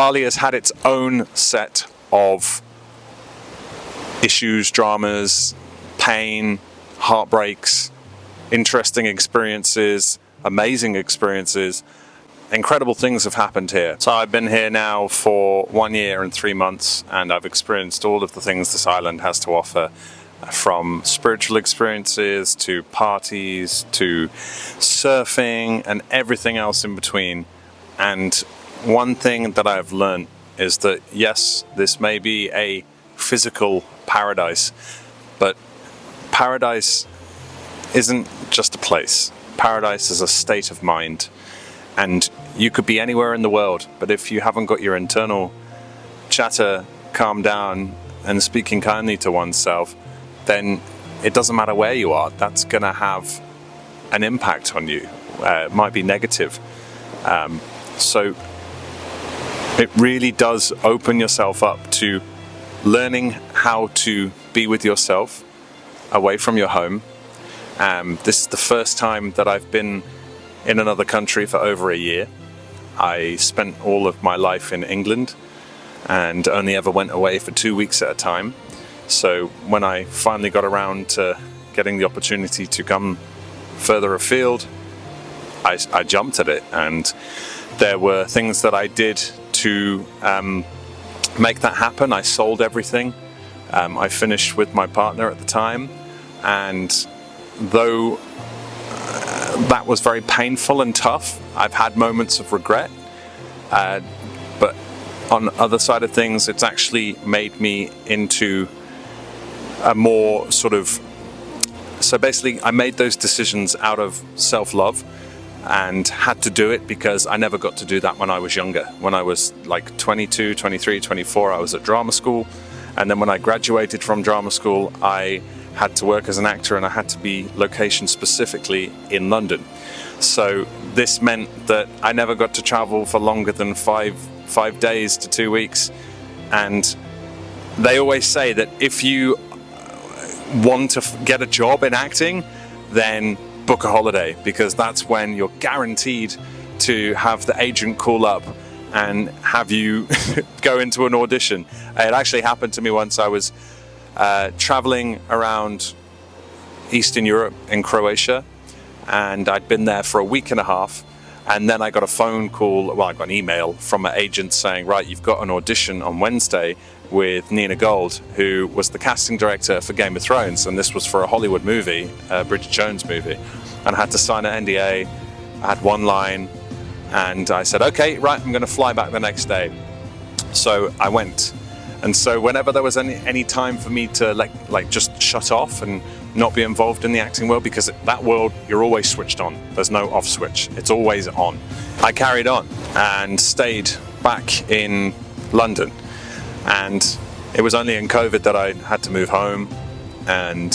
Bali has had its own set of issues, dramas, pain, heartbreaks, interesting experiences, amazing experiences. Incredible things have happened here. So I've been here now for 1 year and 3 months, and I've experienced all of the things this island has to offer, from spiritual experiences to parties to surfing and everything else in between. And one thing that I've learned is that yes, this may be a physical paradise, but paradise isn't just a place. Paradise is a state of mind. And you could be anywhere in the world, but if you haven't got your internal chatter calmed down and speaking kindly to oneself, then it doesn't matter where you are. That's going to have an impact on you. It might be negative. So it really does open yourself up to learning how to be with yourself away from your home. This is the first time that I've been in another country for over a year. I spent all of my life in England and only ever went away for 2 weeks at a time. So when I finally got around to getting the opportunity to come further afield, I jumped at it, and there were things that I did to make that happen. I sold everything. I finished with my partner at the time, and though that was very painful and tough, I've had moments of regret, but on the other side of things, it's actually made me into a more sort of, so basically I made those decisions out of self-love and had to do it because I never got to do that when I was younger. When I was like 22, 23, 24, I was at drama school, and then when I graduated from drama school, I had to work as an actor, and I had to be location specifically in London. So this meant that I never got to travel for longer than five days to 2 weeks. And they always say that if you want to get a job in acting, then book a holiday, because that's when you're guaranteed to have the agent call up and have you go into an audition. It actually happened to me once. I was traveling around Eastern Europe in Croatia, and I'd been there for a week and a half, and then I got a phone call, well, I got an email from an agent saying, right, you've got an audition on Wednesday with Nina Gold, who was the casting director for Game of Thrones, and this was for a Hollywood movie, a Bridget Jones movie, and I had to sign an NDA. I had one line, and I said, okay, right, I'm going to fly back the next day. So I went. And so whenever there was any time for me to like just shut off and not be involved in the acting world, because that world, you're always switched on. There's no off switch. It's always on. I carried on and stayed back in London. And it was only in COVID that I had to move home. And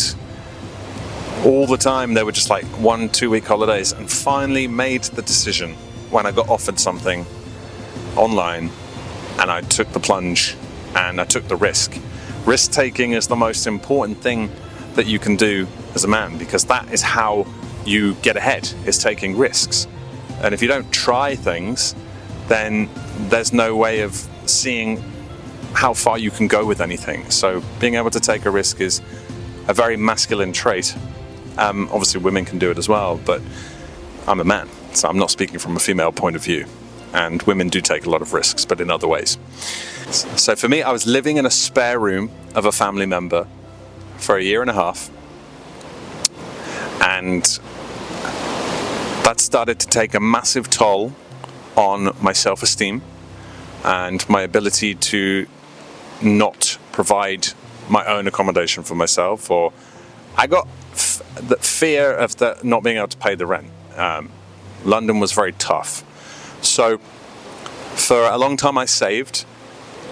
all the time they were just like 1-2 week holidays, and finally made the decision when I got offered something online, and I took the plunge. And I took the risk. Risk taking is the most important thing that you can do as a man, because that is how you get ahead, is taking risks. And if you don't try things, then there's no way of seeing how far you can go with anything. So being able to take a risk is a very masculine trait. Obviously women can do it as well, but I'm a man, so I'm not speaking from a female point of view. And women do take a lot of risks, but in other ways. So for me, I was living in a spare room of a family member for a year and a half. And that started to take a massive toll on my self-esteem and my ability to not provide my own accommodation for myself. Or I got the fear of not being able to pay the rent. London was very tough. So for a long time I saved,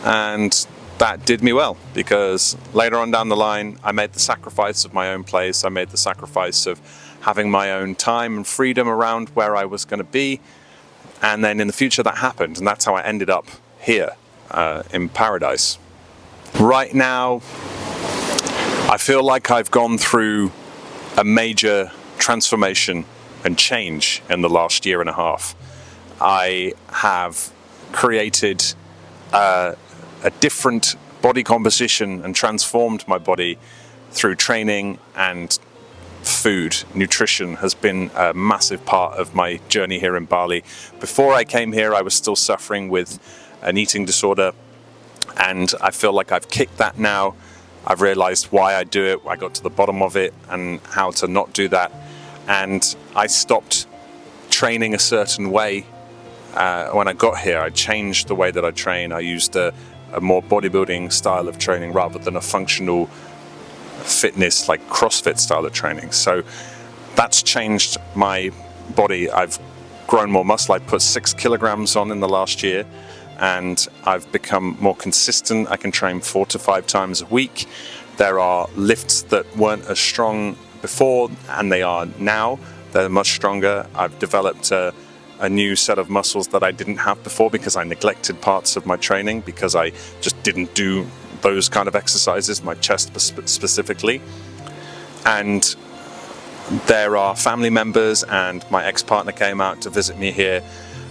and that did me well, because later on down the line I made the sacrifice of my own place. I made the sacrifice of having my own time and freedom around where I was going to be, and then in the future that happened, and that's how I ended up here in paradise. Right now I feel like I've gone through a major transformation and change in the last year and a half. I have created a different body composition and transformed my body through training and food. Nutrition has been a massive part of my journey here in Bali. Before I came here, I was still suffering with an eating disorder, and I feel like I've kicked that now. I've realized why I do it, I got to the bottom of it, and how to not do that. And I stopped training a certain way. When I got here, I changed the way that I train. I used a more bodybuilding style of training rather than a functional fitness, like CrossFit style of training. So that's changed my body. I've grown more muscle. I put 6 kilograms on in the last year, and I've become more consistent. I can train 4 to 5 times a week. There are lifts that weren't as strong before, and they are now. They're much stronger. I've developed a new set of muscles that I didn't have before because I neglected parts of my training, because I just didn't do those kind of exercises, my chest specifically. And there are family members, and my ex-partner came out to visit me here,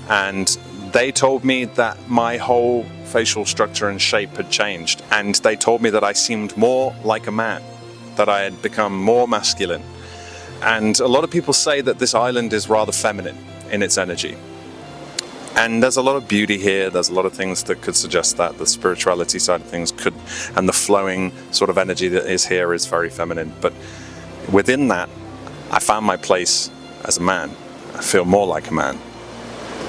and they told me that my whole facial structure and shape had changed, and they told me that I seemed more like a man, that I had become more masculine. And a lot of people say that this island is rather feminine in its energy. And there's a lot of beauty here. There's a lot of things that could suggest that. The spirituality side of things could, and the flowing sort of energy that is here is very feminine. But within that, I found my place as a man. I feel more like a man.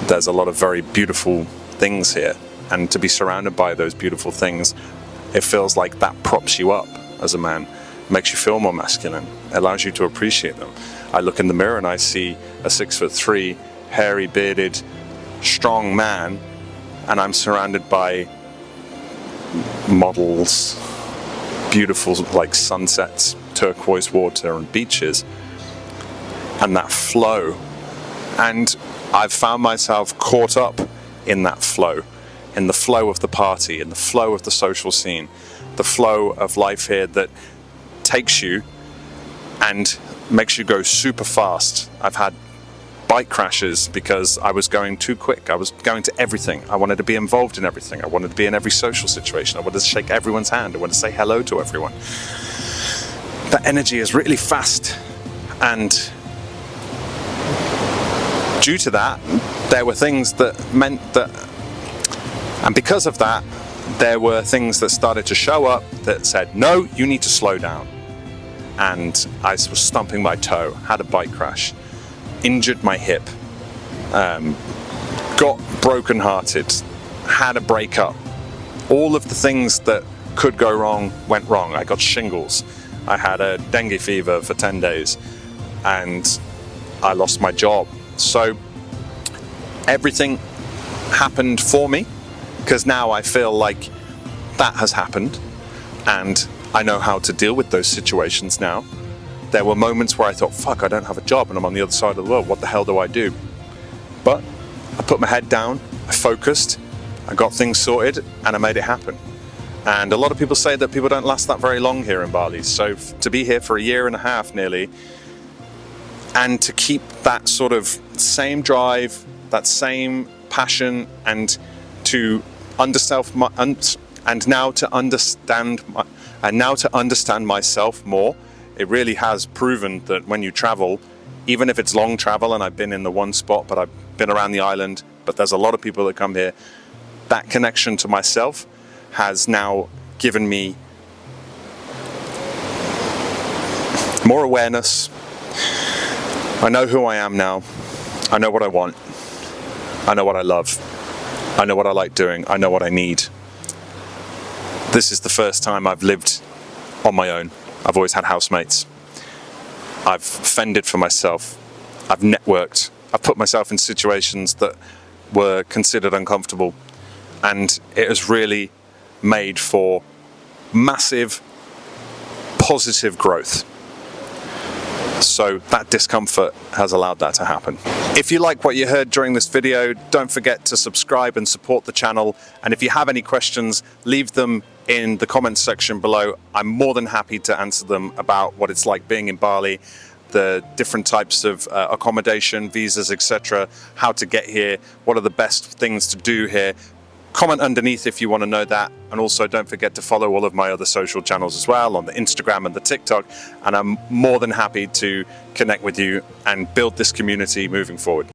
There's a lot of very beautiful things here. And to be surrounded by those beautiful things, it feels like that props you up as a man. Makes you feel more masculine, allows you to appreciate them. I look in the mirror and I see a 6'3", hairy, bearded, strong man, and I'm surrounded by models, beautiful like sunsets, turquoise water and beaches, and that flow. And I've found myself caught up in that flow, in the flow of the party, in the flow of the social scene, the flow of life here that takes you and makes you go super fast. I've had bike crashes because I was going too quick. I was going to everything. I wanted to be involved in everything. I wanted to be in every social situation. I wanted to shake everyone's hand. I wanted to say hello to everyone. That energy is really fast, and due to that, there were things that meant that, and because of that, there were things that started to show up that said, no, you need to slow down. And I was stumping my toe, had a bike crash, injured my hip, got brokenhearted, had a breakup. All of the things that could go wrong went wrong. I got shingles. I had a dengue fever for 10 days, and I lost my job. So everything happened for me, because now I feel like that has happened, and I know how to deal with those situations now. There were moments where I thought, fuck, I don't have a job and I'm on the other side of the world. What the hell do I do? But I put my head down, I focused, I got things sorted, and I made it happen. And a lot of people say that people don't last that very long here in Bali. So to be here for 1.5 years nearly, and to keep that sort of same drive, that same passion, and to now to understand myself more. It really has proven that when you travel, even if it's long travel, and I've been in the one spot, but I've been around the island, but there's a lot of people that come here, that connection to myself has now given me more awareness. I know who I am now. I know what I want. I know what I love. I know what I like doing. I know what I need. This is the first time I've lived on my own. I've always had housemates. I've fended for myself. I've networked. I've put myself in situations that were considered uncomfortable. And it has really made for massive positive growth. So that discomfort has allowed that to happen. If you like what you heard during this video, don't forget to subscribe and support the channel. And if you have any questions, leave them in the comments section below. I'm more than happy to answer them about what it's like being in Bali, the different types of accommodation, visas, etc., how to get here, what are the best things to do here. Comment underneath if you want to know that, and also don't forget to follow all of my other social channels as well on the Instagram and the TikTok, and I'm more than happy to connect with you and build this community moving forward.